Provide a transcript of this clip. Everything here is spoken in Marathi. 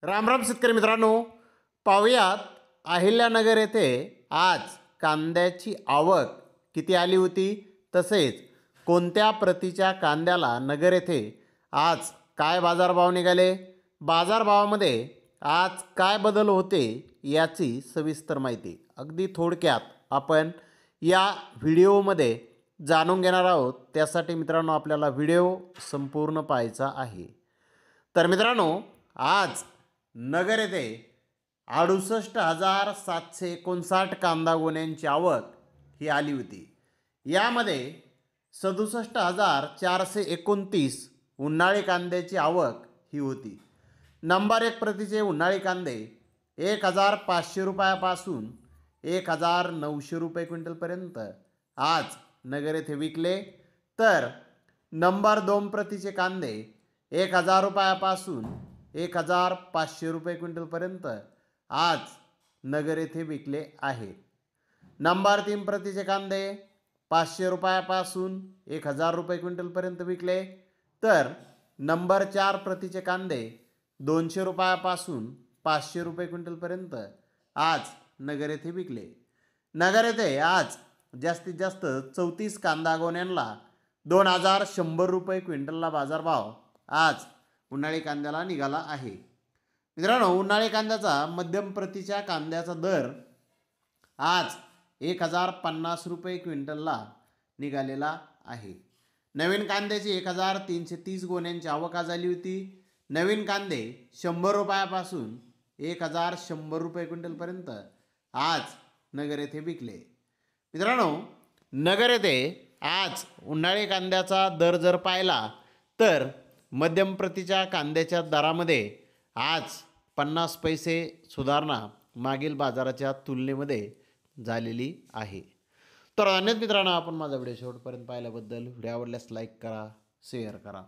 राम राम शेतकरी मित्रांनो, पाहुयात अहिल्यानगर येथे आज कांद्याची आवक किती आली होती, तसेच कोणत्या प्रतीच्या कांद्याला नगर येथे आज काय बाजारभाव निघाले, बाजारभावामध्ये आज काय बदल होते याची सविस्तर माहिती अगदी थोडक्यात आपण या व्हिडिओमध्ये जाणून घेणार आहोत। त्यासाठी मित्रांनो आपल्याला व्हिडिओ संपूर्ण पाहायचा आहे। तर मित्रांनो आज नगर येथे 68,759 कांदा गोण्यांची आवक ही आली होती। यामध्ये 67,429 उन्हाळी कांद्याची आवक ही होती। नंबर 1 प्रतीचे उन्हाळी कांदे 1,500 रुपयापासून 1,900 रुपये क्विंटलपर्यंत आज नगर येथे विकले। तर नंबर 2 प्रतीचे कांदे 1,000 रुपयापासून 1,500 रुपये क्विंटलपर्यंत आज नगर येथे विकले आहेत। नंबर 3 प्रतीचे कांदे 500 रुपयापासून 1,000 रुपये क्विंटलपर्यंत विकले। तर नंबर 4 प्रतीचे कांदे 200 रुपयापासून 500 रुपये क्विंटलपर्यंत आज नगर येथे विकले। नगर येथे आज जास्तीत जास्त 34 कांदा गोण्यांना 2,100 रुपये क्विंटलला बाजारभाव आज उन्हाळी कांद्याला निघाला आहे। मित्रांनो उन्हाळी कांद्याचा मध्यम प्रतीच्या कांद्याचा दर आज 1,050 रुपये क्विंटलला निघालेला आहे। नवीन कांद्याची 1,330 गोण्यांची आवक झाली होती। नवीन कांदे 100 रुपयापासून 1,100 रुपये क्विंटलपर्यंत आज नगर येथे विकले। मित्रांनो नगर येथे आज उन्हाळी कांद्याचा दर जर पाहिला तर मध्यम प्रतीच्या कांद्याच्या दरामध्ये आज 50 पैसे सुधारणा मागील बाजाराच्या तुलनेमध्ये झालेली आहे। तर धन्यवाद मित्रांनो, आपण माझा व्हिडिओ शेवटपर्यंत पाहिल्याबद्दल। व्हिडिओ आवडल्यास लाईक करा, शेअर करा।